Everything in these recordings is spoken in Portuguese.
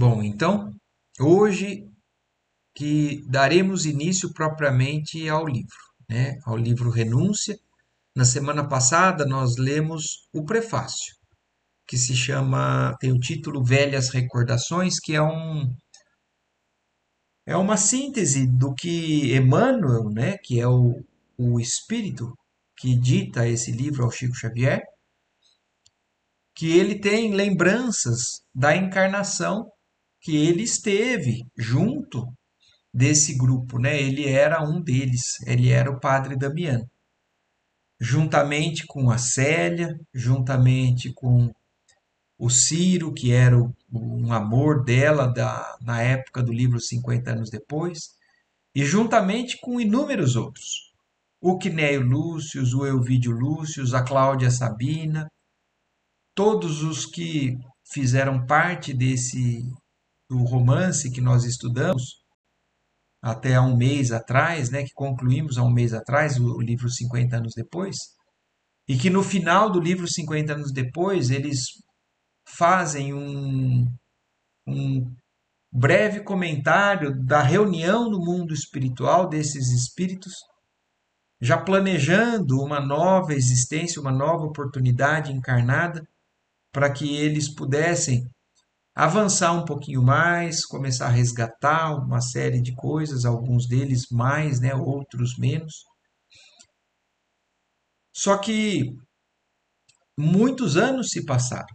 Bom, então, hoje que daremos início propriamente ao livro, né? Ao livro Renúncia. Na semana passada nós lemos o prefácio, que se chama, tem o título Velhas Recordações, que é uma síntese do que Emmanuel, né, que é o espírito que dita esse livro ao Chico Xavier, que ele tem lembranças da encarnação que ele esteve junto desse grupo, né? Ele era um deles, ele era o padre Damiano, juntamente com a Célia, juntamente com o Ciro, que era um amor dela na época do livro 50 anos depois, e juntamente com inúmeros outros. O Quinéio Lúcio, o Elvídio Lúcio, a Cláudia Sabina, todos os que fizeram parte desse do romance que nós estudamos até há um mês atrás, né, que concluímos há um mês atrás, o livro 50 anos depois, e que no final do livro 50 anos depois eles fazem um breve comentário da reunião no mundo espiritual desses espíritos, já planejando uma nova existência, uma nova oportunidade encarnada, para que eles pudessem avançar um pouquinho mais, começar a resgatar uma série de coisas, alguns deles mais, né, outros menos. Só que muitos anos se passaram.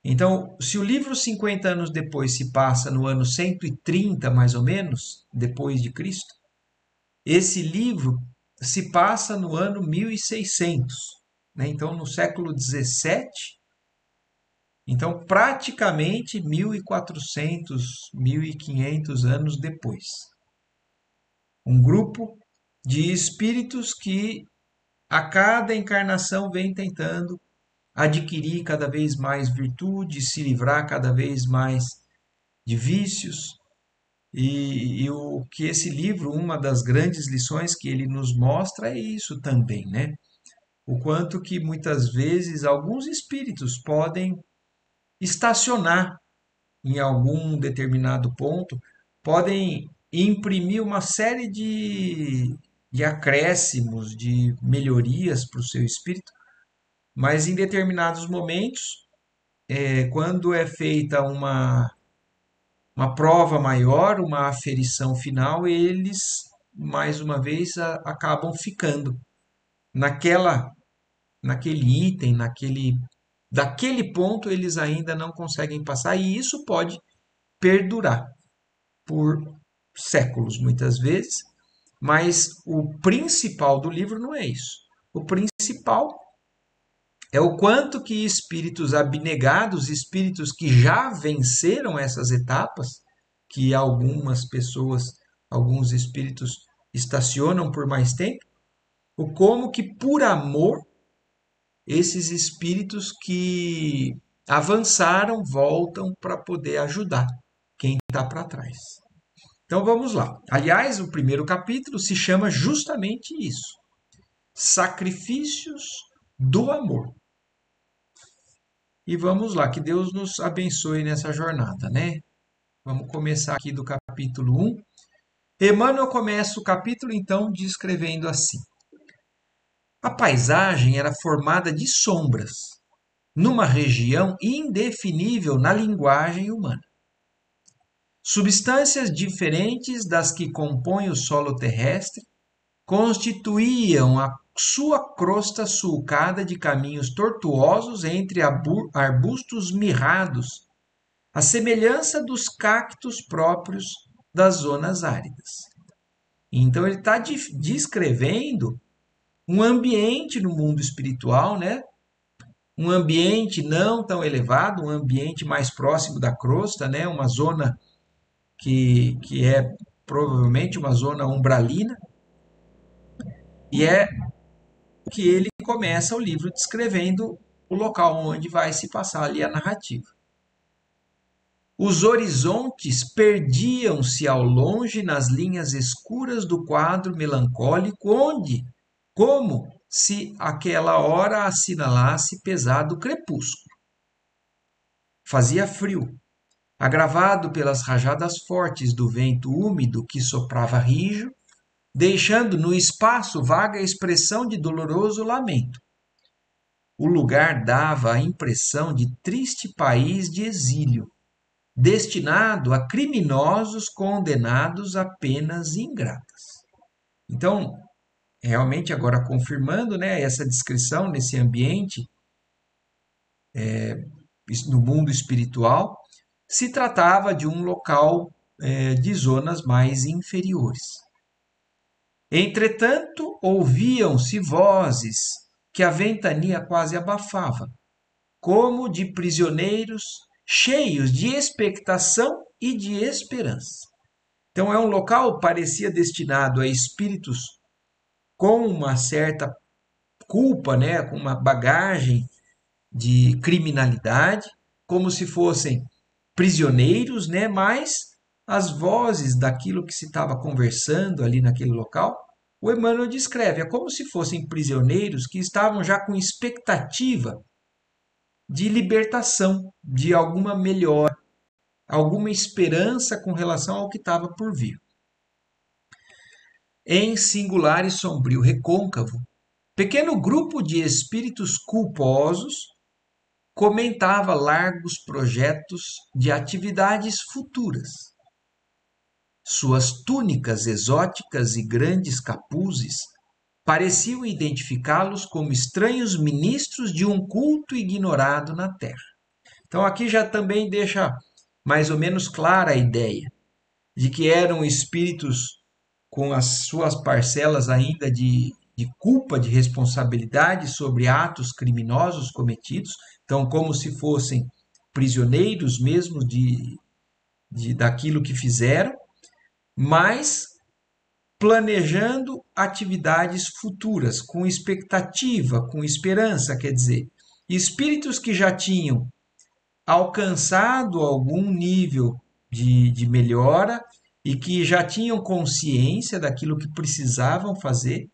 Então, se o livro 50 anos depois se passa no ano 130, mais ou menos, depois de Cristo, esse livro se passa no ano 1600, né? Então, no século 17, então praticamente 1400, 1500 anos depois. Um grupo de espíritos que a cada encarnação vem tentando adquirir cada vez mais virtude, se livrar cada vez mais de vícios. E o que esse livro, uma das grandes lições que ele nos mostra é isso também, né? O quanto que muitas vezes alguns espíritos podem estacionar em algum determinado ponto, podem imprimir uma série de acréscimos, de melhorias para o seu espírito, mas em determinados momentos, quando é feita uma prova maior, uma aferição final, eles, mais uma vez, acabam ficando naquela, naquele item, daquele ponto eles ainda não conseguem passar, e isso pode perdurar por séculos, muitas vezes, mas o principal do livro não é isso. O principal é o quanto que espíritos abnegados, espíritos que já venceram essas etapas, que algumas pessoas, alguns espíritos estacionam por mais tempo, o como que por amor esses espíritos que avançaram voltam para poder ajudar quem está para trás. Então vamos lá. Aliás, o primeiro capítulo se chama justamente isso: Sacrifícios do Amor. E vamos lá, que Deus nos abençoe nessa jornada, né? Vamos começar aqui do capítulo 1. Emmanuel começa o capítulo então descrevendo assim: a paisagem era formada de sombras, numa região indefinível na linguagem humana. Substâncias diferentes das que compõem o solo terrestre constituíam a sua crosta sulcada de caminhos tortuosos entre arbustos mirrados, à semelhança dos cactos próprios das zonas áridas. Então ele está descrevendo um ambiente no mundo espiritual, né? Um ambiente não tão elevado, um ambiente mais próximo da crosta, né? Uma zona que é provavelmente uma zona umbralina, e é que ele começa o livro descrevendo o local onde vai se passar ali a narrativa. Os horizontes perdiam-se ao longe nas linhas escuras do quadro melancólico, onde, como se aquela hora assinalasse pesado crepúsculo. Fazia frio, agravado pelas rajadas fortes do vento úmido que soprava rijo, deixando no espaço vaga expressão de doloroso lamento. O lugar dava a impressão de triste país de exílio, destinado a criminosos condenados a penas ingratas. Então, realmente agora confirmando, né, essa descrição nesse ambiente no mundo espiritual, se tratava de um local de zonas mais inferiores. Entretanto, ouviam-se vozes que a ventania quase abafava, como de prisioneiros cheios de expectação e de esperança. Então é um local parecia destinado a espíritos com uma certa culpa, né, com uma bagagem de criminalidade, como se fossem prisioneiros, né, mas as vozes daquilo que se estava conversando ali naquele local, o Emmanuel descreve, é como se fossem prisioneiros que estavam já com expectativa de libertação, de alguma melhora, alguma esperança com relação ao que estava por vir. Em singular e sombrio recôncavo, pequeno grupo de espíritos culposos comentava largos projetos de atividades futuras. Suas túnicas exóticas e grandes capuzes pareciam identificá-los como estranhos ministros de um culto ignorado na Terra. Então aqui já também deixa mais ou menos clara a ideia de que eram espíritos com as suas parcelas ainda de culpa, de responsabilidade sobre atos criminosos cometidos, então como se fossem prisioneiros mesmo daquilo que fizeram, mas planejando atividades futuras, com expectativa, com esperança, quer dizer, espíritos que já tinham alcançado algum nível de melhora e que já tinham consciência daquilo que precisavam fazer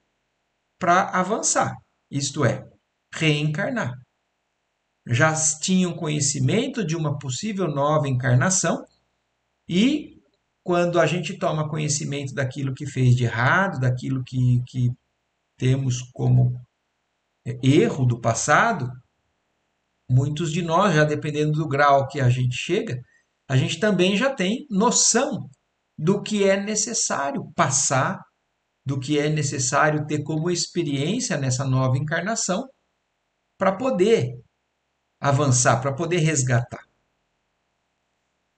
para avançar, isto é, reencarnar. Já tinham conhecimento de uma possível nova encarnação e quando a gente toma conhecimento daquilo que fez de errado, daquilo que temos como erro do passado, muitos de nós, já dependendo do grau que a gente chega, a gente também já tem noção do que é necessário passar, do que é necessário ter como experiência nessa nova encarnação para poder avançar, para poder resgatar.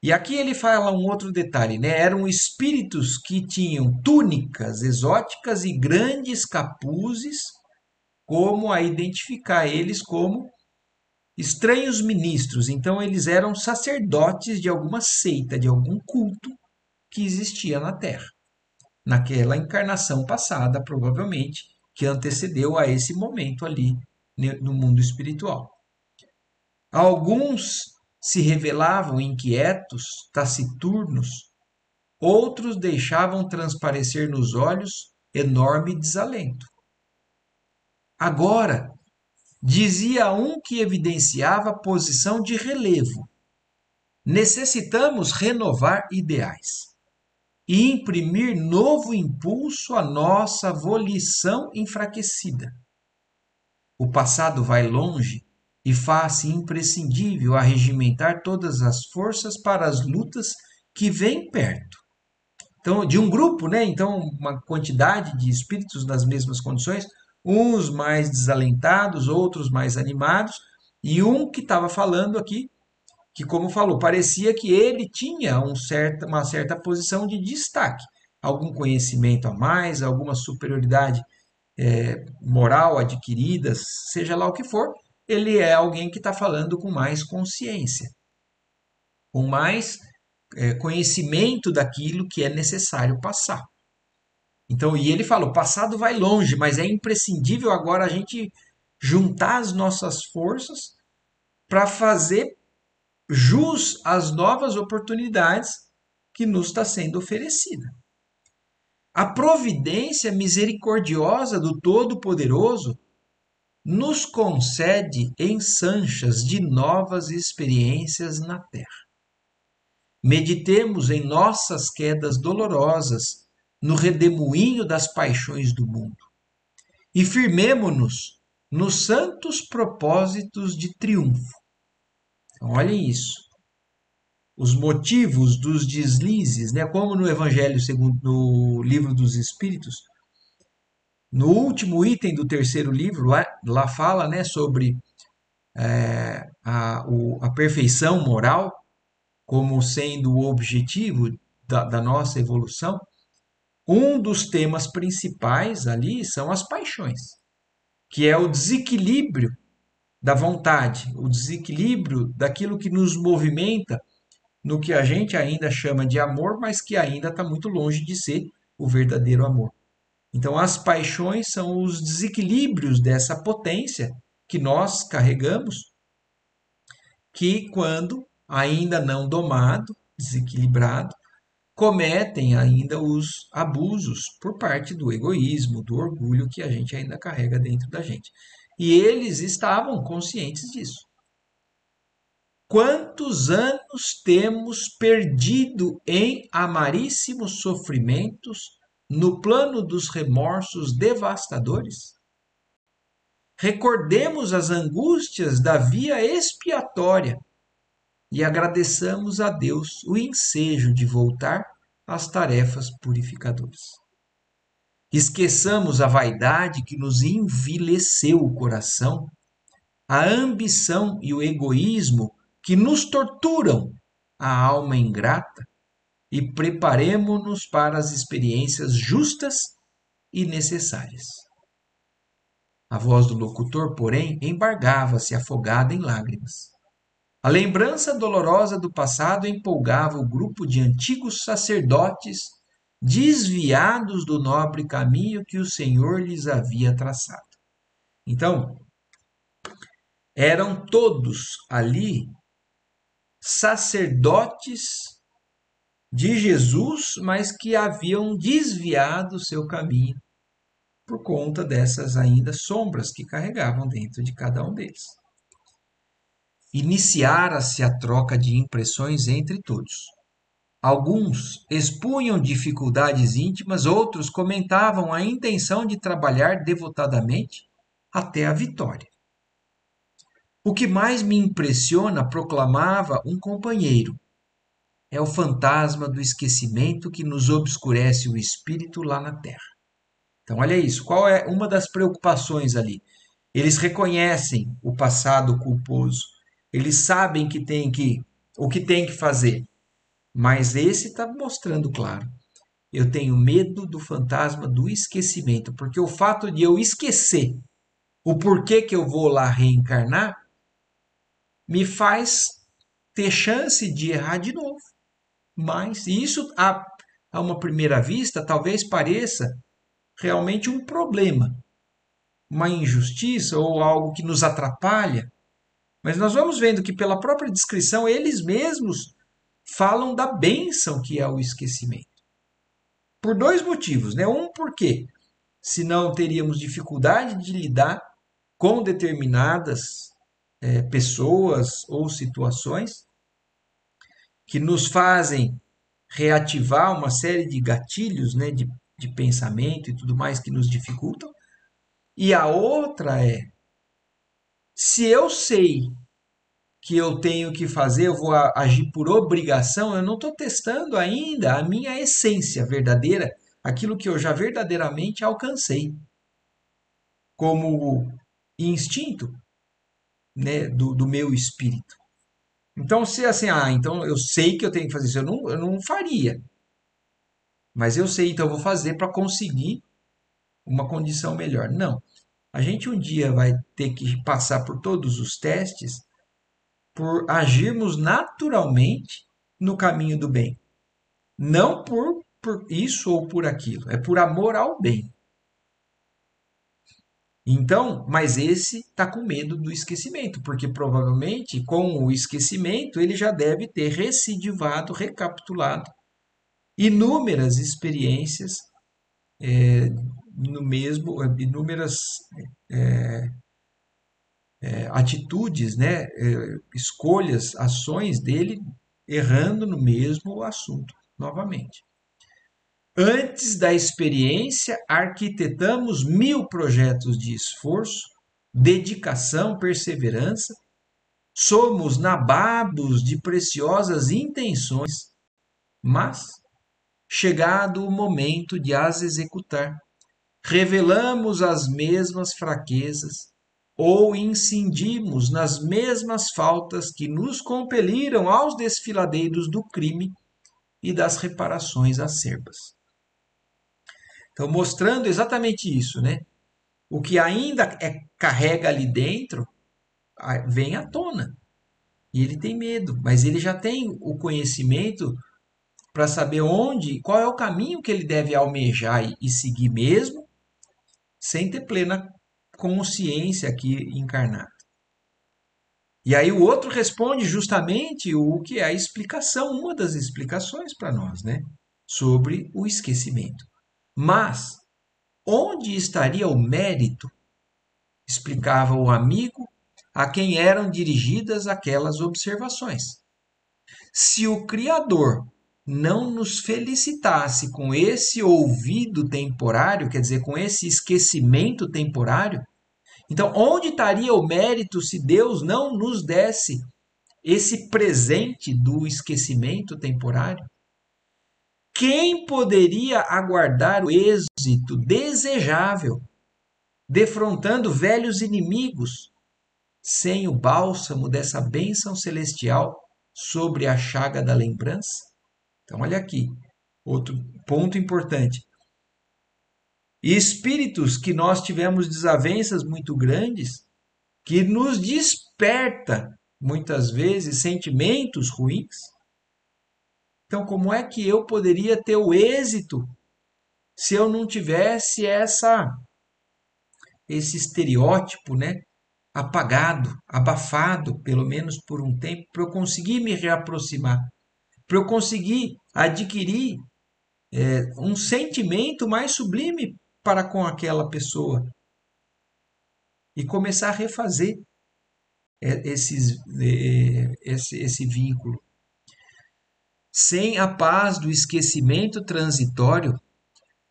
E aqui ele fala um outro detalhe, né? Eram espíritos que tinham túnicas exóticas e grandes capuzes, como a identificar eles como estranhos ministros. Então eles eram sacerdotes de alguma seita, de algum culto que existia na Terra, naquela encarnação passada, provavelmente, que antecedeu a esse momento ali no mundo espiritual. Alguns se revelavam inquietos, taciturnos, outros deixavam transparecer nos olhos enorme desalento. Agora, dizia um que evidenciava posição de relevo, necessitamos renovar ideais e imprimir novo impulso à nossa volição enfraquecida. O passado vai longe e faz-se imprescindível arregimentar todas as forças para as lutas que vêm perto. Então, de um grupo, né? Então, uma quantidade de espíritos nas mesmas condições, uns mais desalentados, outros mais animados, e um que estava falando aqui, que, como falou, parecia que ele tinha uma certa posição de destaque, algum conhecimento a mais, alguma superioridade moral adquirida, seja lá o que for, ele é alguém que está falando com mais consciência, com mais conhecimento daquilo que é necessário passar. Então, e ele fala, o passado vai longe, mas é imprescindível agora a gente juntar as nossas forças para fazer jus às novas oportunidades que nos está sendo oferecida. A providência misericordiosa do Todo-Poderoso nos concede ensanchas de novas experiências na Terra. Meditemos em nossas quedas dolorosas, no redemoinho das paixões do mundo. E firmemo-nos nos santos propósitos de triunfo. Então, olhem isso. Os motivos dos deslizes, né? Como no Evangelho segundo no Livro dos Espíritos, no último item do terceiro livro, lá fala, né, sobre a perfeição moral como sendo o objetivo da nossa evolução. Um dos temas principais ali são as paixões, que é o desequilíbrio da vontade, o desequilíbrio daquilo que nos movimenta no que a gente ainda chama de amor, mas que ainda está muito longe de ser o verdadeiro amor. Então, as paixões são os desequilíbrios dessa potência que nós carregamos, que quando ainda não domado, desequilibrado, cometem ainda os abusos por parte do egoísmo, do orgulho que a gente ainda carrega dentro da gente. E eles estavam conscientes disso. Quantos anos temos perdido em amaríssimos sofrimentos no plano dos remorsos devastadores? Recordemos as angústias da via expiatória e agradeçamos a Deus o ensejo de voltar às tarefas purificadoras. Esqueçamos a vaidade que nos envileceu o coração, a ambição e o egoísmo que nos torturam a alma ingrata e preparemo-nos para as experiências justas e necessárias. A voz do locutor, porém, embargava-se afogada em lágrimas. A lembrança dolorosa do passado empolgava o grupo de antigos sacerdotes desviados do nobre caminho que o Senhor lhes havia traçado. Então, eram todos ali sacerdotes de Jesus, mas que haviam desviado o seu caminho por conta dessas ainda sombras que carregavam dentro de cada um deles. Iniciara-se a troca de impressões entre todos. Alguns expunham dificuldades íntimas, outros comentavam a intenção de trabalhar devotadamente até a vitória. O que mais me impressiona, proclamava um companheiro, é o fantasma do esquecimento que nos obscurece o espírito lá na terra. Então, olha isso. Qual é uma das preocupações ali? Eles reconhecem o passado culposo. Eles sabem o que tem que fazer. Mas esse está mostrando claro. Eu tenho medo do fantasma do esquecimento, porque o fato de eu esquecer o porquê que eu vou lá reencarnar me faz ter chance de errar de novo. Mas isso, a uma primeira vista, talvez pareça realmente um problema, uma injustiça ou algo que nos atrapalha. Mas nós vamos vendo que, pela própria descrição, eles mesmos falam da bênção que é o esquecimento. Por dois motivos, né? Um, porque senão teríamos dificuldade de lidar com determinadas pessoas ou situações que nos fazem reativar uma série de gatilhos, né, de pensamento e tudo mais que nos dificultam. E a outra é, se eu sei que eu tenho que fazer, eu vou agir por obrigação, eu não estou testando ainda a minha essência verdadeira, aquilo que eu já verdadeiramente alcancei como instinto, né, do meu espírito. Então, se assim, então eu sei que eu tenho que fazer isso, eu não faria. Mas eu sei, então eu vou fazer para conseguir uma condição melhor. Não. A gente um dia vai ter que passar por todos os testes por agirmos naturalmente no caminho do bem. Não por isso ou por aquilo. É por amor ao bem. Então, mas esse está com medo do esquecimento, porque provavelmente com o esquecimento ele já deve ter recidivado, recapitulado inúmeras experiências no mesmo, inúmeras atitudes, né, escolhas, ações dele errando no mesmo assunto novamente. Antes da experiência, arquitetamos 1000 projetos de esforço, dedicação, perseverança. Somos nababos de preciosas intenções, mas, chegado o momento de as executar, revelamos as mesmas fraquezas ou incindimos nas mesmas faltas que nos compeliram aos desfiladeiros do crime e das reparações acerbas. Então, mostrando exatamente isso, né? O que ainda carrega ali dentro vem à tona. E ele tem medo, mas ele já tem o conhecimento para saber onde, qual é o caminho que ele deve almejar e seguir mesmo, sem ter plena consciência aqui encarnada. E aí o outro responde justamente o que é a explicação, uma das explicações para nós, né? Sobre o esquecimento. Mas onde estaria o mérito? Explicava o amigo a quem eram dirigidas aquelas observações. Se o Criador não nos felicitasse com esse ouvido temporário, quer dizer, com esse esquecimento temporário, então onde estaria o mérito se Deus não nos desse esse presente do esquecimento temporário? Quem poderia aguardar o êxito desejável, defrontando velhos inimigos, sem o bálsamo dessa bênção celestial sobre a chaga da lembrança? Então, olha aqui, outro ponto importante. E espíritos que nós tivemos desavenças muito grandes, que nos desperta, muitas vezes, sentimentos ruins. Então, como é que eu poderia ter o êxito se eu não tivesse esse estereótipo, né? Apagado, abafado, pelo menos por um tempo, para eu conseguir me reaproximar, para eu conseguir adquirir um sentimento mais sublime para com aquela pessoa e começar a refazer esse vínculo. Sem a paz do esquecimento transitório,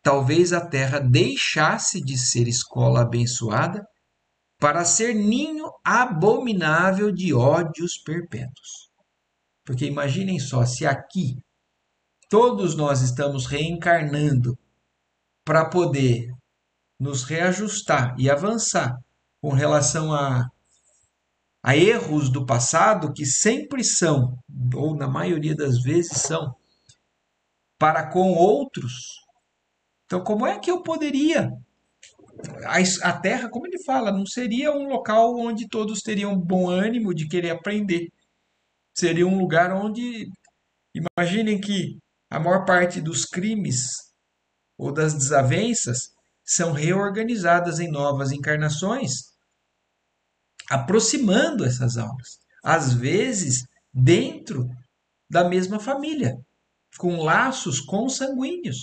talvez a Terra deixasse de ser escola abençoada para ser ninho abominável de ódios perpétuos. Porque imaginem só, se aqui todos nós estamos reencarnando para poder nos reajustar e avançar com relação a erros do passado que sempre são, ou na maioria das vezes são, para com outros. Então, como é que eu poderia? A Terra, como ele fala, não seria um local onde todos teriam bom ânimo de querer aprender. Seria um lugar onde, imaginem que a maior parte dos crimes ou das desavenças são reorganizadas em novas encarnações, aproximando essas almas. Às vezes, dentro da mesma família, com laços consanguíneos,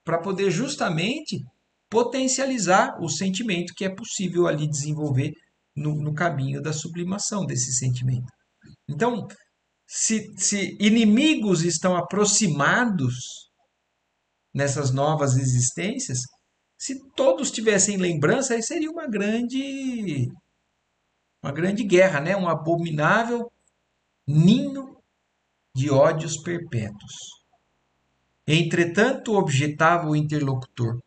para poder justamente potencializar o sentimento que é possível ali desenvolver no caminho da sublimação desse sentimento. Então, se inimigos estão aproximados nessas novas existências, se todos tivessem lembrança, aí seria uma grande guerra, né? Um abominável ninho de ódios perpétuos. Entretanto, objetava o interlocutor,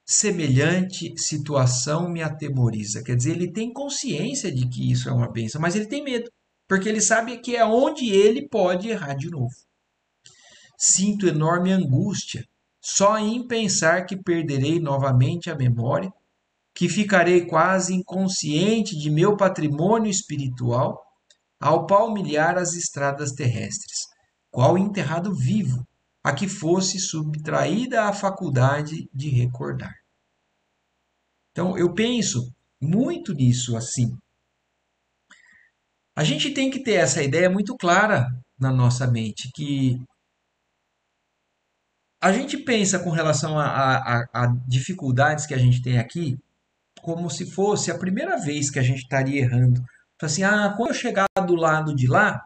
semelhante situação me atemoriza. Quer dizer, ele tem consciência de que isso é uma bênção, mas ele tem medo, porque ele sabe que é onde ele pode errar de novo. Sinto enorme angústia só em pensar que perderei novamente a memória, que ficarei quase inconsciente de meu patrimônio espiritual ao palmilhar as estradas terrestres, qual enterrado vivo, a que fosse subtraída a faculdade de recordar. Então, eu penso muito nisso assim. A gente tem que ter essa ideia muito clara na nossa mente, que a gente pensa com relação a dificuldades que a gente tem aqui, como se fosse a primeira vez que a gente estaria errando. Então, assim, quando eu chegar do lado de lá,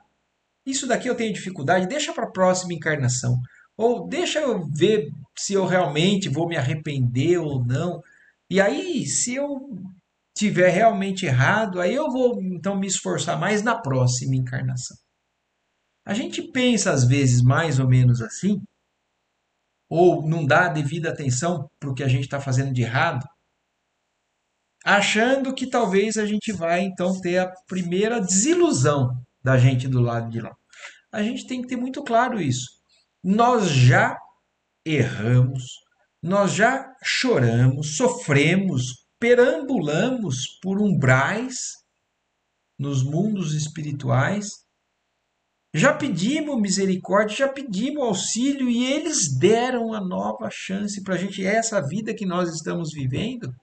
isso daqui eu tenho dificuldade, deixa para a próxima encarnação. Ou deixa eu ver se eu realmente vou me arrepender ou não. E aí, se eu tiver realmente errado, aí eu vou então me esforçar mais na próxima encarnação. A gente pensa às vezes mais ou menos assim, ou não dá devida atenção para o que a gente está fazendo de errado, achando que talvez a gente vai então ter a primeira desilusão da gente do lado de lá. A gente tem que ter muito claro isso. Nós já erramos, nós já choramos, sofremos, perambulamos por umbrais nos mundos espirituais, já pedimos misericórdia, já pedimos auxílio e eles deram a nova chance para a gente. Essa vida que nós estamos vivendo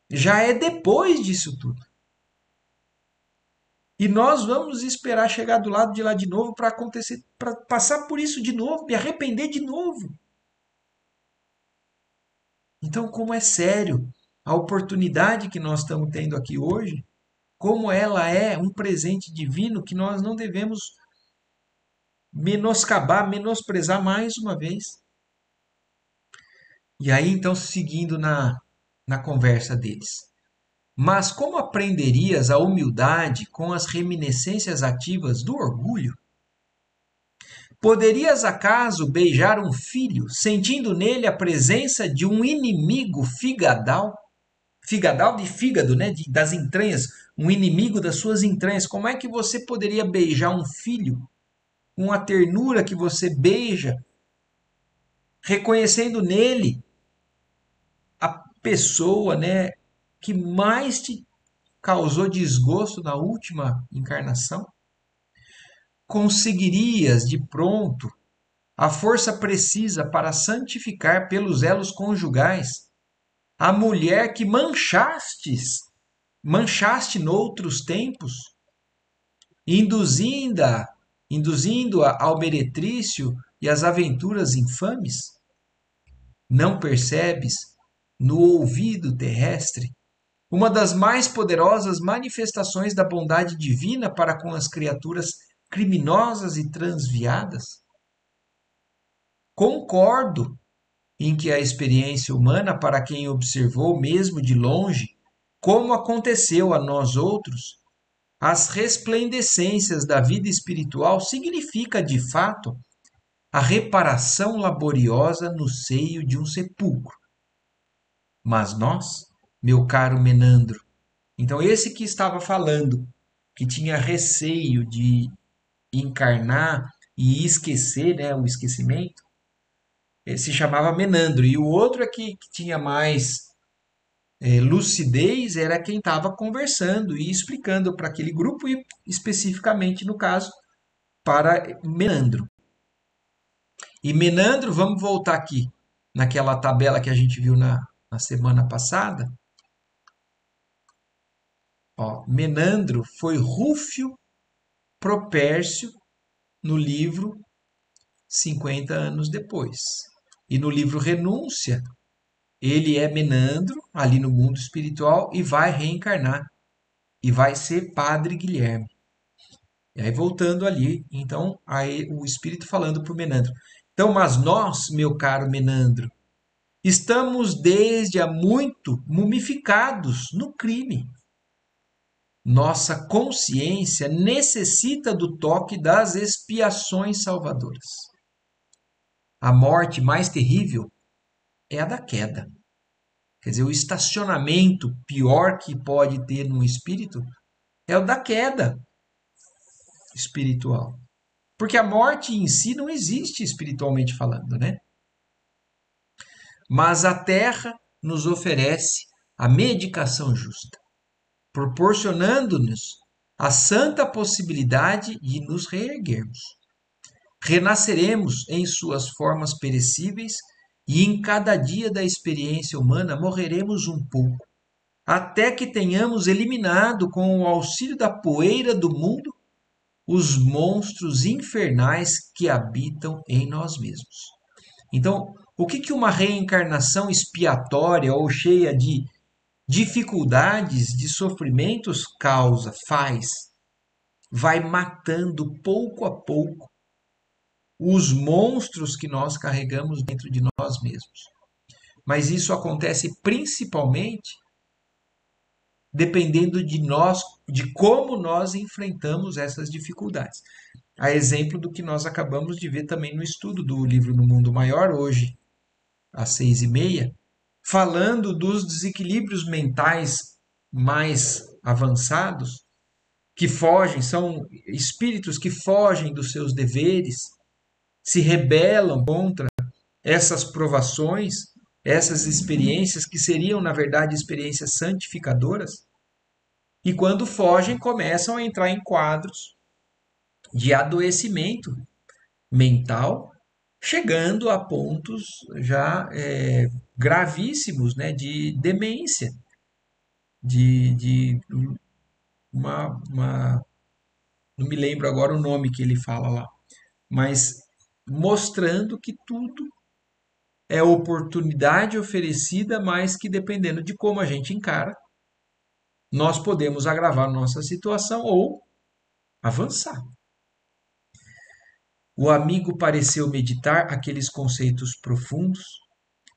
já é depois disso tudo. E nós vamos esperar chegar do lado de lá de novo para acontecer, para passar por isso de novo, me arrepender de novo. Então, como é sério a oportunidade que nós estamos tendo aqui hoje, como ela é um presente divino que nós não devemos menoscabar, menosprezar mais uma vez. E aí, então, seguindo na conversa deles. Mas como aprenderias a humildade com as reminiscências ativas do orgulho? Poderias acaso beijar um filho, sentindo nele a presença de um inimigo figadal? Figadal de fígado, né? Das entranhas, um inimigo das suas entranhas. Como é que você poderia beijar um filho com a ternura que você beija, reconhecendo nele a pessoa, né, que mais te causou desgosto na última encarnação? Conseguirias de pronto a força precisa para santificar pelos elos conjugais a mulher que manchaste noutros tempos, induzindo-a induzindo-a ao meretrício e às aventuras infames? Não percebes, no ouvido terrestre, uma das mais poderosas manifestações da bondade divina para com as criaturas criminosas e transviadas? Concordo em que a experiência humana, para quem observou mesmo de longe como aconteceu a nós outros, as resplendecências da vida espiritual significa, de fato, a reparação laboriosa no seio de um sepulcro. Mas nós, meu caro Menandro, então esse que estava falando, que tinha receio de encarnar e esquecer, né, o esquecimento, se chamava Menandro. E o outro é que tinha mais lucidez, era quem estava conversando e explicando para aquele grupo e especificamente, no caso, para Menandro. E Menandro, vamos voltar aqui naquela tabela que a gente viu na semana passada. Ó, Menandro foi Rúfio Propércio no livro 50 anos depois. E no livro Renúncia, ele é Menandro, ali no mundo espiritual, e vai reencarnar. E vai ser Padre Guilherme. E aí voltando ali, então, aí o espírito falando para o Menandro. Então, mas nós, meu caro Menandro, estamos desde há muito mumificados no crime. Nossa consciência necessita do toque das expiações salvadoras. A morte mais terrível é a da queda. Quer dizer, o estacionamento pior que pode ter no espírito é o da queda espiritual. Porque a morte em si não existe espiritualmente falando, né? Mas a terra nos oferece a medicação justa, proporcionando-nos a santa possibilidade de nos reerguermos. Renasceremos em suas formas perecíveis e em cada dia da experiência humana morreremos um pouco, até que tenhamos eliminado com o auxílio da poeira do mundo os monstros infernais que habitam em nós mesmos. Então, o que uma reencarnação expiatória ou cheia de dificuldades, de sofrimentos causa, faz? vai matando pouco a pouco os monstros que nós carregamos dentro de nós mesmos. Mas isso acontece principalmente dependendo de nós, de como nós enfrentamos essas dificuldades. A exemplo do que nós acabamos de ver também no estudo do livro No Mundo Maior, hoje, às 6h30, falando dos desequilíbrios mentais mais avançados, que fogem, são espíritos que fogem dos seus deveres, se rebelam contra essas provações, essas experiências que seriam, na verdade, experiências santificadoras, e quando fogem, começam a entrar em quadros de adoecimento mental, chegando a pontos já gravíssimos, né, de demência, de uma. Não me lembro agora o nome que ele fala lá, mas mostrando que tudo é oportunidade oferecida, mas que dependendo de como a gente encara, nós podemos agravar nossa situação ou avançar. O amigo pareceu meditar aqueles conceitos profundos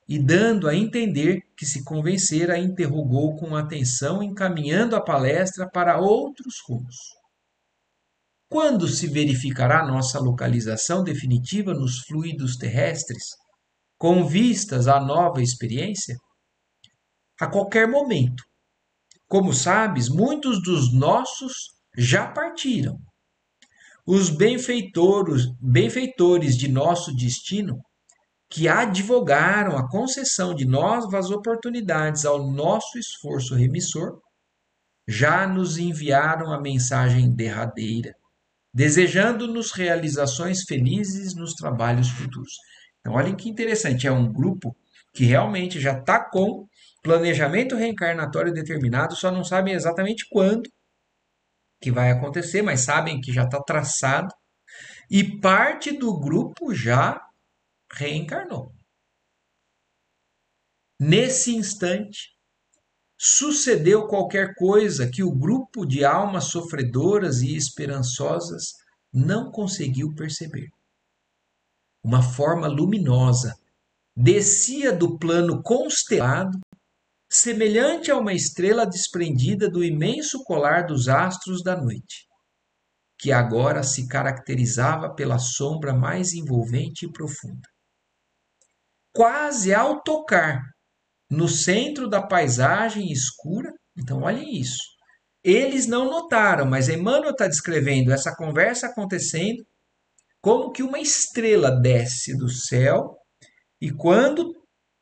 e, dando a entender que se convencera, interrogou com atenção, encaminhando a palestra para outros rumos. Quando se verificará nossa localização definitiva nos fluidos terrestres, com vistas à nova experiência? A qualquer momento. Como sabes, muitos dos nossos já partiram. Os benfeitores de nosso destino, que advogaram a concessão de novas oportunidades ao nosso esforço remissor, já nos enviaram a mensagem derradeira, desejando-nos realizações felizes nos trabalhos futuros. Então, olhem que interessante, é um grupo que realmente já está com planejamento reencarnatório determinado, só não sabem exatamente quando que vai acontecer, mas sabem que já está traçado, e parte do grupo já reencarnou. Nesse instante, sucedeu qualquer coisa que o grupo de almas sofredoras e esperançosas não conseguiu perceber. Uma forma luminosa descia do plano constelado, semelhante a uma estrela desprendida do imenso colar dos astros da noite, que agora se caracterizava pela sombra mais envolvente e profunda. Quase ao tocar no centro da paisagem escura, então olhem isso. Eles não notaram, mas Emmanuel está descrevendo essa conversa acontecendo como que uma estrela desce do céu e quando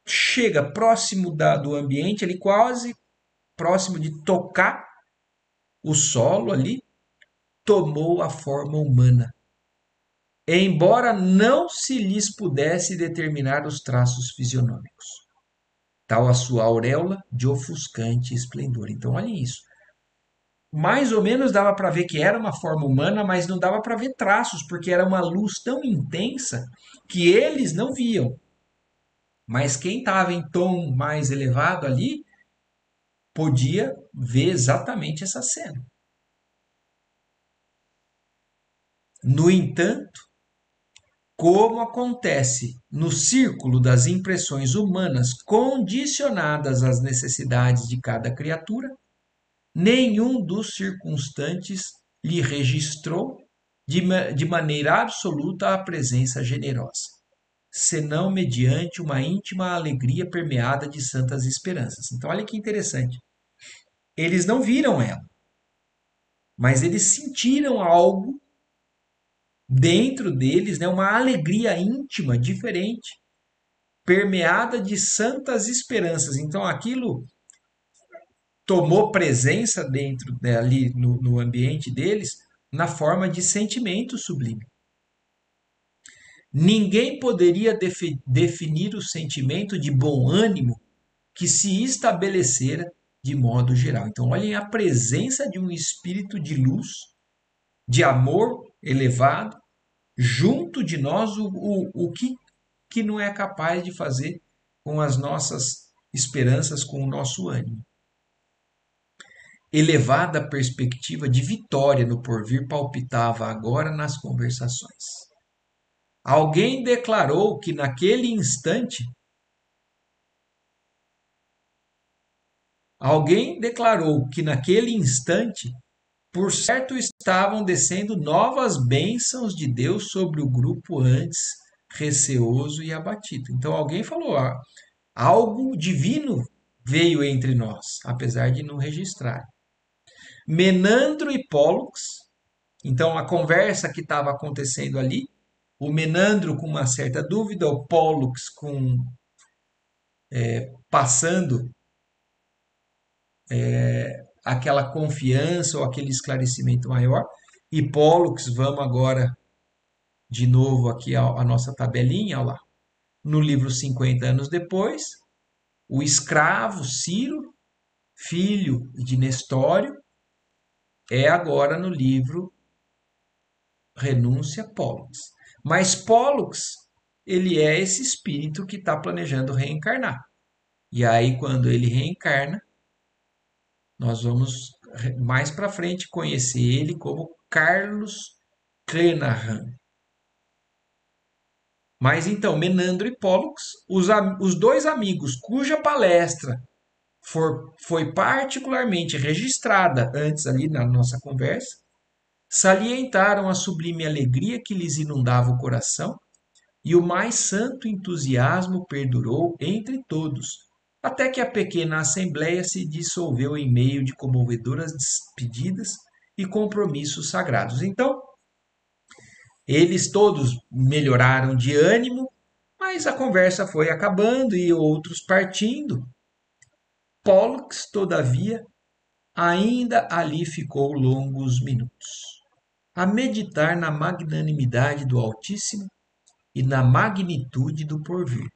chega próximo do ambiente, ele quase próximo de tocar o solo ali, tomou a forma humana, embora não se lhes pudesse determinar os traços fisionômicos, tal a sua auréola de ofuscante esplendor. Então, olhem isso. Mais ou menos dava para ver que era uma forma humana, mas não dava para ver traços, porque era uma luz tão intensa que eles não viam. Mas quem estava em tom mais elevado ali podia ver exatamente essa cena. No entanto, como acontece no círculo das impressões humanas condicionadas às necessidades de cada criatura, nenhum dos circunstantes lhe registrou de maneira absoluta a presença generosa, senão mediante uma íntima alegria permeada de santas esperanças. Então, olha que interessante. Eles não viram ela, mas eles sentiram algo dentro deles, né, uma alegria íntima diferente, permeada de santas esperanças. Então, aquilo tomou presença dentro ali no ambiente deles na forma de sentimento sublime. Ninguém poderia definir o sentimento de bom ânimo que se estabelecera de modo geral. Então, olhem a presença de um espírito de luz, de amor elevado, junto de nós, o que não é capaz de fazer com as nossas esperanças, com o nosso ânimo. elevada perspectiva de vitória no porvir palpitava agora nas conversações. Alguém declarou que naquele instante Alguém declarou que naquele instante, por certo, estavam descendo novas bênçãos de Deus sobre o grupo antes receoso e abatido. Então alguém falou, algo divino veio entre nós, apesar de não registrar. Menandro e Pólux, então a conversa que estava acontecendo ali, o Menandro com uma certa dúvida, o Pólux com passando aquela confiança ou aquele esclarecimento maior. E Pollux, vamos agora de novo aqui a nossa tabelinha, olha lá. No livro 50 anos depois, o escravo Ciro, filho de Nestório, é agora no livro Renúncia Pollux. Mas Pollux, ele é esse espírito que está planejando reencarnar. E aí, quando ele reencarna, nós vamos mais para frente conhecer ele como Carlos Clenarhan. Mas então, Menandro e Pollux, os dois amigos cuja palestra foi particularmente registrada antes ali na nossa conversa, salientaram a sublime alegria que lhes inundava o coração e o mais santo entusiasmo perdurou entre todos, até que a pequena assembleia se dissolveu em meio de comovedoras despedidas e compromissos sagrados. Então, eles todos melhoraram de ânimo, mas a conversa foi acabando e outros partindo. Pollux, todavia, ainda ali ficou longos minutos, a meditar na magnanimidade do Altíssimo e na magnitude do porvir.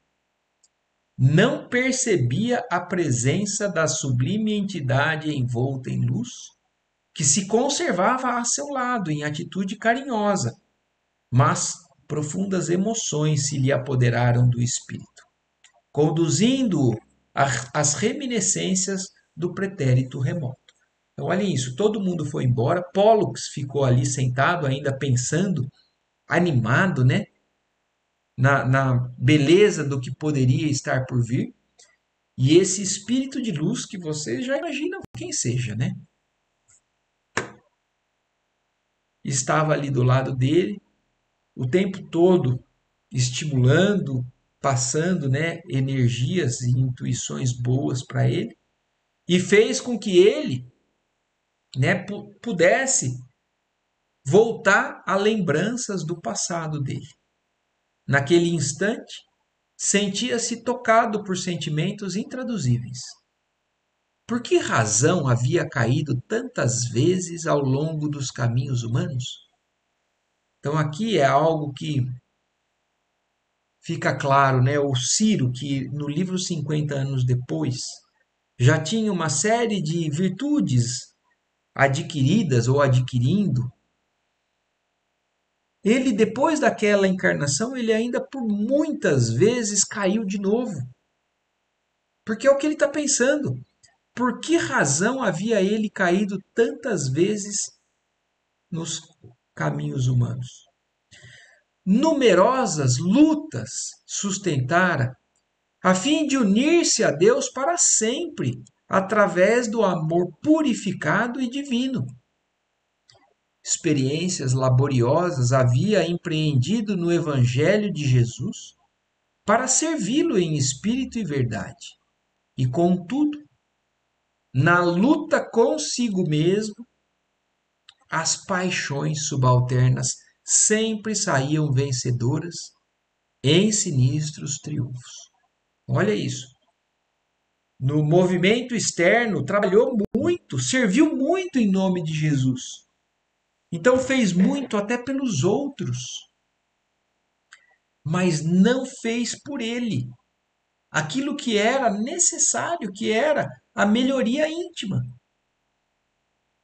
Não percebia a presença da sublime entidade envolta em luz, que se conservava a seu lado em atitude carinhosa, mas profundas emoções se lhe apoderaram do espírito, conduzindo-o às reminiscências do pretérito remoto. Então, olha isso, todo mundo foi embora, Pollux ficou ali sentado, ainda pensando, animado, né? Na beleza do que poderia estar por vir, e esse espírito de luz que vocês já imaginam quem seja, né? Estava ali do lado dele, o tempo todo estimulando, passando, né, energias e intuições boas para ele, e fez com que ele, né, pudesse voltar a lembranças do passado dele. Naquele instante, sentia-se tocado por sentimentos intraduzíveis. Por que razão havia caído tantas vezes ao longo dos caminhos humanos? Então aqui é algo que fica claro, né? O Ciro, que no livro 50 anos depois já tinha uma série de virtudes adquiridas ou adquirindo, ele depois daquela encarnação, ele ainda por muitas vezes caiu de novo. Porque é o que ele está pensando. Por que razão havia ele caído tantas vezes nos caminhos humanos? Numerosas lutas sustentara a fim de unir-se a Deus para sempre, através do amor purificado e divino. Experiências laboriosas havia empreendido no Evangelho de Jesus para servi-lo em espírito e verdade. E, contudo, na luta consigo mesmo, as paixões subalternas sempre saíam vencedoras em sinistros triunfos. Olha isso. No movimento externo, trabalhou muito, serviu muito em nome de Jesus. Então fez muito até pelos outros, mas não fez por ele aquilo que era necessário, que era a melhoria íntima.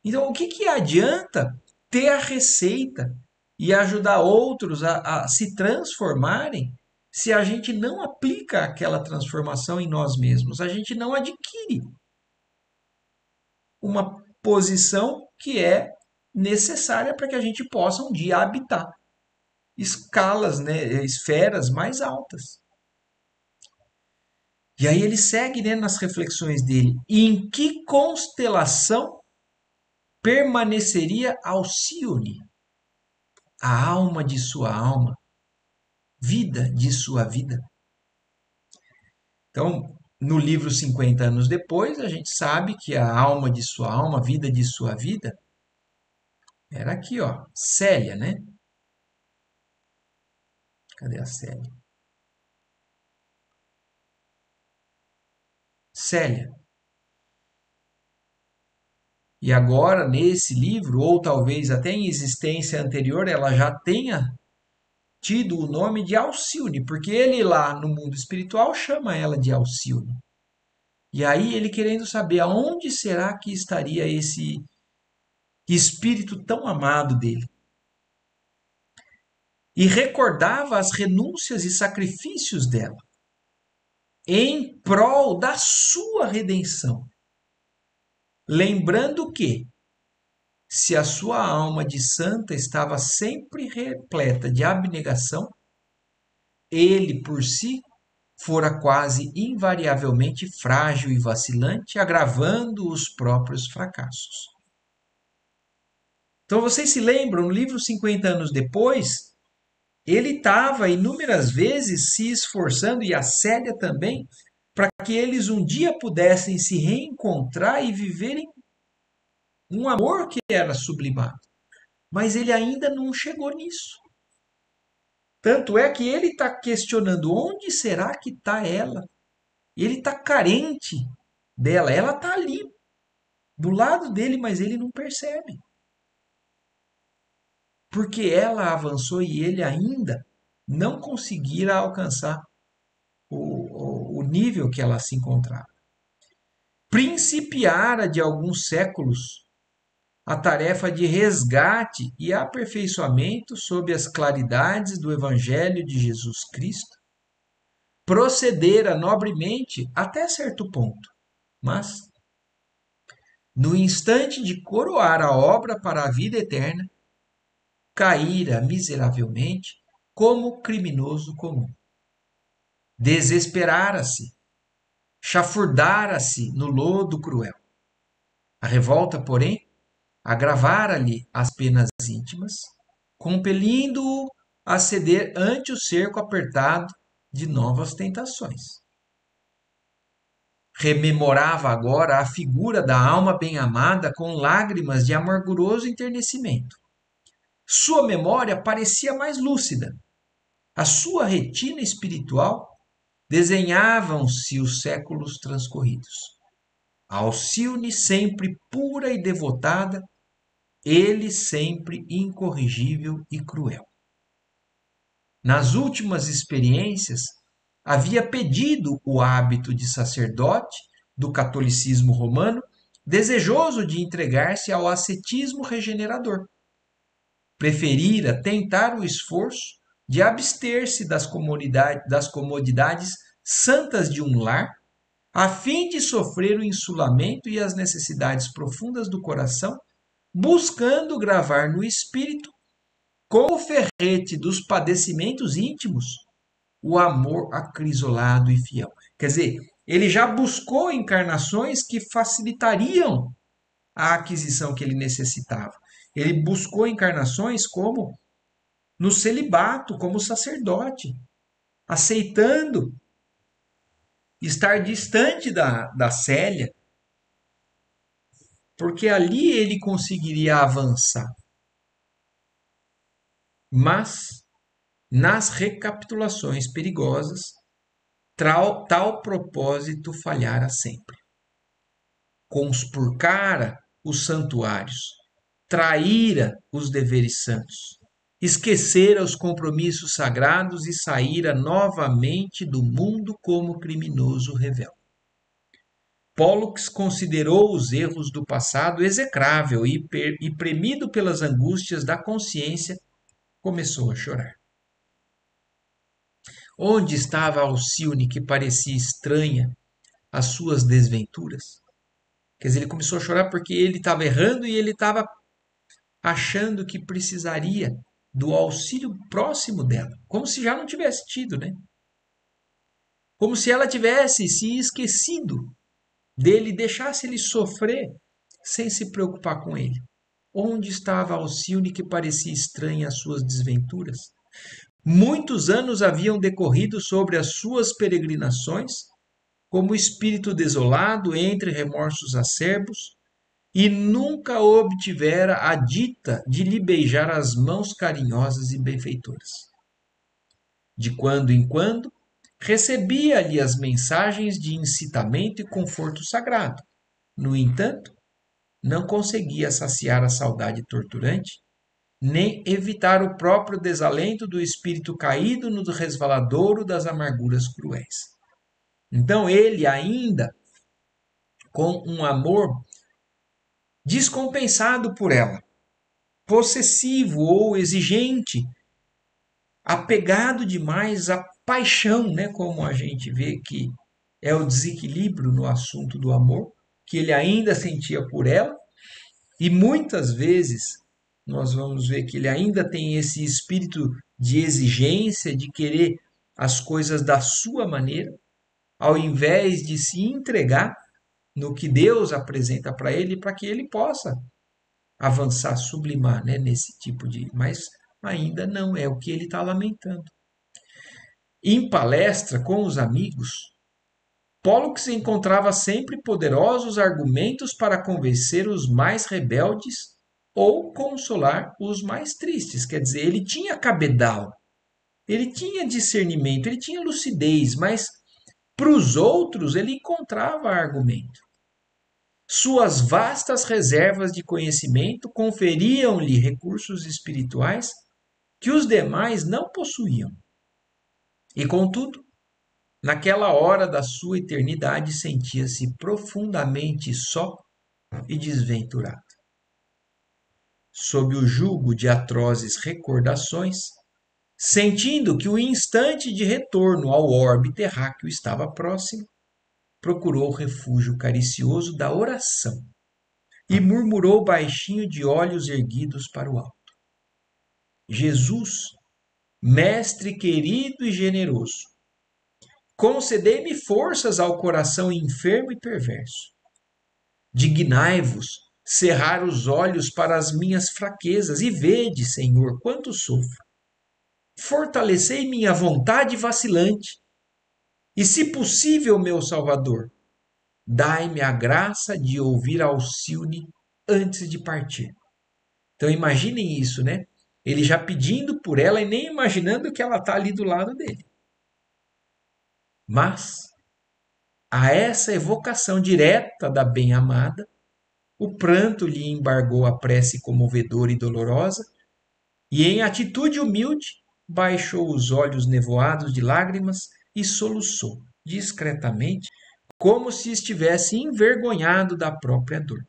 Então, o que, que adianta ter a receita e ajudar outros a se transformarem se a gente não aplica aquela transformação em nós mesmos? A gente não adquire uma posição que é necessária para que a gente possa um dia habitar escalas, né, esferas mais altas. E aí ele segue, né, nas reflexões dele. Em que constelação permaneceria Alcione, a alma de sua alma, vida de sua vida? Então, no livro 50 anos depois, a gente sabe que a alma de sua alma, vida de sua vida, era aqui, ó, Célia, né? Cadê a Célia? Célia. E agora, nesse livro, ou talvez até em existência anterior, ela já tenha tido o nome de Alcione, porque ele lá no mundo espiritual chama ela de Alcione. E aí ele querendo saber aonde será que estaria esse espírito tão amado dele. E recordava as renúncias e sacrifícios dela em prol da sua redenção. Lembrando que, se a sua alma de santa estava sempre repleta de abnegação, ele por si fora quase invariavelmente frágil e vacilante, agravando os próprios fracassos. Então vocês se lembram, no livro 50 anos depois, ele estava inúmeras vezes se esforçando, e a Célia também, para que eles um dia pudessem se reencontrar e viverem um amor que era sublimado. Mas ele ainda não chegou nisso. Tanto é que ele está questionando onde será que está ela. Ele está carente dela. Ela está ali, do lado dele, mas ele não percebe. Porque ela avançou e ele ainda não conseguira alcançar o nível que ela se encontrava. Principiara de alguns séculos a tarefa de resgate e aperfeiçoamento sob as claridades do Evangelho de Jesus Cristo, procedera nobremente até certo ponto, mas, no instante de coroar a obra para a vida eterna, caíra miseravelmente como criminoso comum. Desesperara-se, chafurdara-se no lodo cruel. A revolta, porém, agravara-lhe as penas íntimas, compelindo-o a ceder ante o cerco apertado de novas tentações. Rememorava agora a figura da alma bem-amada com lágrimas de amarguroso enternecimento. Sua memória parecia mais lúcida. A sua retina espiritual desenhavam-se os séculos transcorridos. Alcione sempre pura e devotada, ele sempre incorrigível e cruel. Nas últimas experiências, havia pedido o hábito de sacerdote do catolicismo romano, desejoso de entregar-se ao ascetismo regenerador. Preferira tentar o esforço de abster-se das comodidades santas de um lar, a fim de sofrer o insulamento e as necessidades profundas do coração, buscando gravar no espírito, com o ferrete dos padecimentos íntimos, o amor acrisolado e fiel. Quer dizer, ele já buscou encarnações que facilitariam a aquisição que ele necessitava. Ele buscou encarnações como no celibato, como sacerdote, aceitando estar distante da Célia, porque ali ele conseguiria avançar. Mas, nas recapitulações perigosas, tal propósito falhara sempre. Conspurcara os santuários, traíra os deveres santos, esquecera os compromissos sagrados e saíra novamente do mundo como criminoso rebelde. Pollux considerou os erros do passado execrável e premido pelas angústias da consciência, começou a chorar. Onde estava Alcione que parecia estranha às suas desventuras? Quer dizer, ele começou a chorar porque ele estava errando e ele estava achando que precisaria do auxílio próximo dela, como se já não tivesse tido, né? Como se ela tivesse se esquecido dele, deixasse ele sofrer sem se preocupar com ele. Onde estava Alcione que parecia estranha às suas desventuras? Muitos anos haviam decorrido sobre as suas peregrinações, como espírito desolado entre remorsos acerbos, e nunca obtivera a dita de lhe beijar as mãos carinhosas e benfeitoras. De quando em quando, recebia-lhe as mensagens de incitamento e conforto sagrado. No entanto, não conseguia saciar a saudade torturante, nem evitar o próprio desalento do espírito caído no resvaladouro das amarguras cruéis. Então ele ainda, com um amor descompensado por ela, possessivo ou exigente, apegado demais à paixão, né, como a gente vê que é o desequilíbrio no assunto do amor, que ele ainda sentia por ela, e muitas vezes nós vamos ver que ele ainda tem esse espírito de exigência, de querer as coisas da sua maneira, ao invés de se entregar no que Deus apresenta para ele, para que ele possa avançar, sublimar, né, nesse tipo de. Mas ainda não é o que ele está lamentando. Em palestra com os amigos, Pollux encontrava sempre poderosos argumentos para convencer os mais rebeldes ou consolar os mais tristes. Quer dizer, ele tinha cabedal, ele tinha discernimento, ele tinha lucidez, mas para os outros ele encontrava argumento. Suas vastas reservas de conhecimento conferiam-lhe recursos espirituais que os demais não possuíam. E, contudo, naquela hora da sua eternidade, sentia-se profundamente só e desventurado. Sob o jugo de atrozes recordações, sentindo que o instante de retorno ao orbe terráqueo estava próximo, procurou o refúgio caricioso da oração e murmurou baixinho de olhos erguidos para o alto: Jesus, mestre querido e generoso, concedei-me forças ao coração enfermo e perverso. Dignai-vos cerrar os olhos para as minhas fraquezas e vede, Senhor, quanto sofro. Fortalecei minha vontade vacilante e, se possível, meu Salvador, dai-me a graça de ouvir Alcione antes de partir. Então imaginem isso, né? Ele já pedindo por ela e nem imaginando que ela está ali do lado dele. Mas, a essa evocação direta da bem-amada, o pranto lhe embargou a prece comovedora e dolorosa, e em atitude humilde, baixou os olhos nevoados de lágrimas e soluçou, discretamente, como se estivesse envergonhado da própria dor.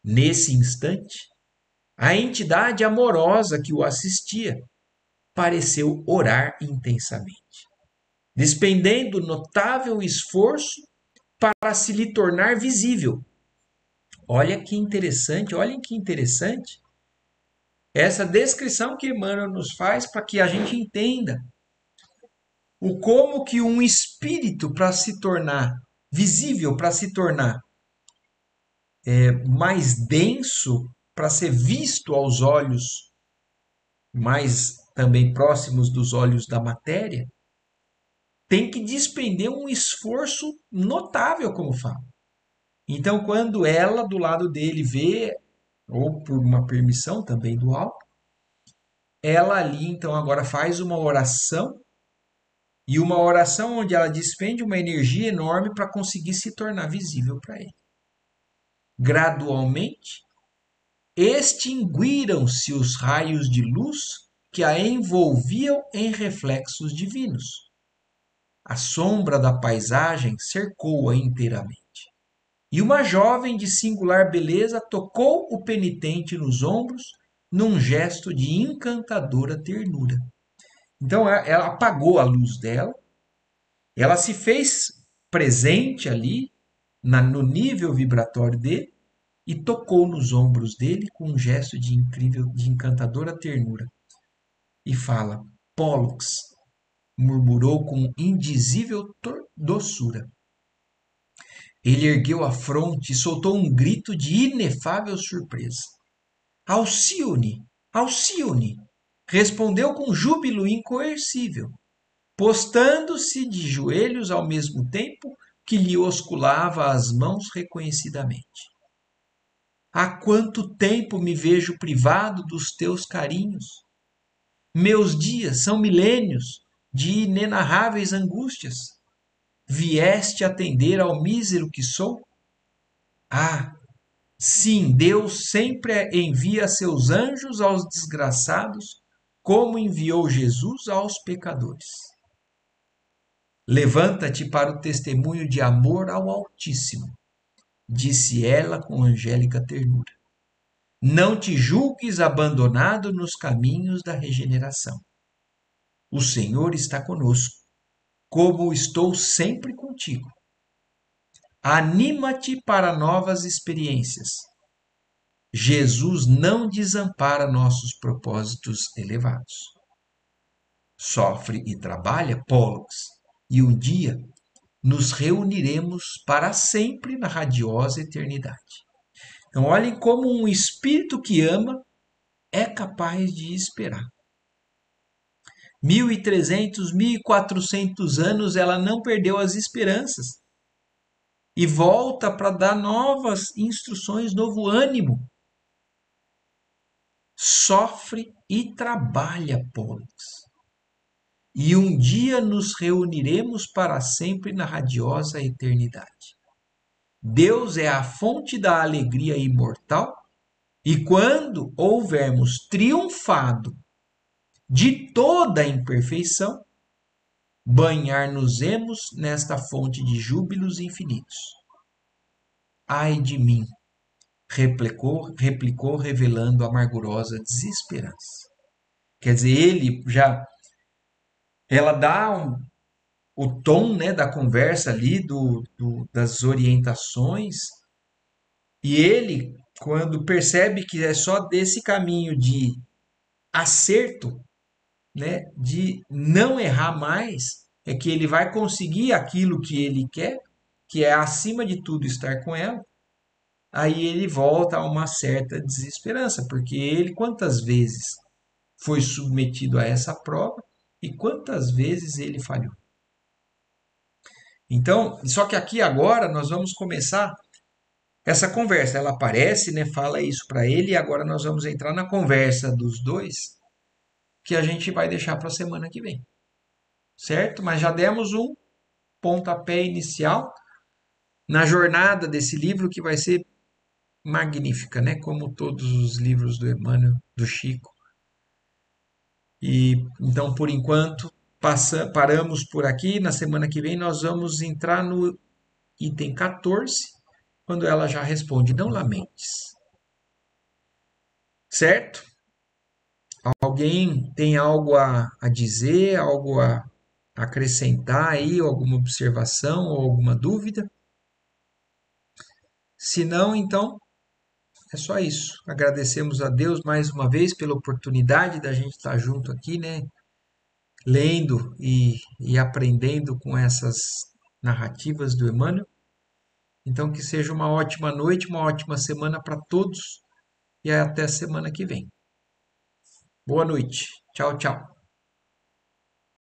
Nesse instante, a entidade amorosa que o assistia pareceu orar intensamente, despendendo notável esforço para se lhe tornar visível. Olhem que interessante essa descrição que Emmanuel nos faz para que a gente entenda o como que um espírito para se tornar visível, para se tornar mais denso, para ser visto aos olhos mais também próximos dos olhos da matéria, tem que despender um esforço notável, como fala. Então, quando ela do lado dele vê, ou por uma permissão também do alto, ela ali então agora faz uma oração, e uma oração onde ela despende uma energia enorme para conseguir se tornar visível para ele. Gradualmente, extinguiram-se os raios de luz que a envolviam em reflexos divinos. A sombra da paisagem cercou-a inteiramente. E uma jovem de singular beleza tocou o penitente nos ombros num gesto de encantadora ternura. Então ela apagou a luz dela, ela se fez presente ali, no nível vibratório dele e tocou nos ombros dele com um gesto de incrível, de encantadora ternura. E fala: Pollux, murmurou com indizível doçura. Ele ergueu a fronte e soltou um grito de inefável surpresa. Alcione! Alcione! Respondeu com júbilo incoercível, postando-se de joelhos ao mesmo tempo que lhe osculava as mãos reconhecidamente. Há quanto tempo me vejo privado dos teus carinhos? Meus dias são milênios de inenarráveis angústias. Vieste atender ao mísero que sou? Ah, sim, Deus sempre envia seus anjos aos desgraçados, como enviou Jesus aos pecadores. Levanta-te para o testemunho de amor ao Altíssimo, disse ela com angélica ternura. Não te julgues abandonado nos caminhos da regeneração. O Senhor está conosco, como estou sempre contigo. Anima-te para novas experiências. Jesus não desampara nossos propósitos elevados. Sofre e trabalha, Pollux, e um dia nos reuniremos para sempre na radiosa eternidade. Então, olhem como um espírito que ama é capaz de esperar. 1.300, 1.400 anos ela não perdeu as esperanças e volta para dar novas instruções, novo ânimo. Sofre e trabalha, Pollux. E um dia nos reuniremos para sempre na radiosa eternidade. Deus é a fonte da alegria imortal, e quando houvermos triunfado de toda a imperfeição, banhar-nos-emos nesta fonte de júbilos infinitos. Ai de mim, replicou revelando amargurosa desesperança. Quer dizer, ela dá o tom, né, da conversa ali, das orientações, e ele, quando percebe que é só desse caminho de acerto, né, de não errar mais, é que ele vai conseguir aquilo que ele quer, que é acima de tudo estar com ela. Aí ele volta a uma certa desesperança, porque ele quantas vezes foi submetido a essa prova e quantas vezes ele falhou. Então, só que aqui agora nós vamos começar essa conversa. Ela aparece, né, fala isso para ele, e agora nós vamos entrar na conversa dos dois, que a gente vai deixar para a semana que vem, certo? Mas já demos um pontapé inicial na jornada desse livro que vai ser magnífica, né? Como todos os livros do Emmanuel, do Chico. E então, por enquanto, paramos por aqui. Na semana que vem, nós vamos entrar no item 14, quando ela já responde: Não lamentes. Certo? Alguém tem algo a dizer, algo a acrescentar aí, alguma observação ou alguma dúvida? Se não, então é só isso. Agradecemos a Deus mais uma vez pela oportunidade da gente estar junto aqui, né? Lendo e aprendendo com essas narrativas do Emmanuel. Então, que seja uma ótima noite, uma ótima semana para todos e até a semana que vem. Boa noite. Tchau, tchau.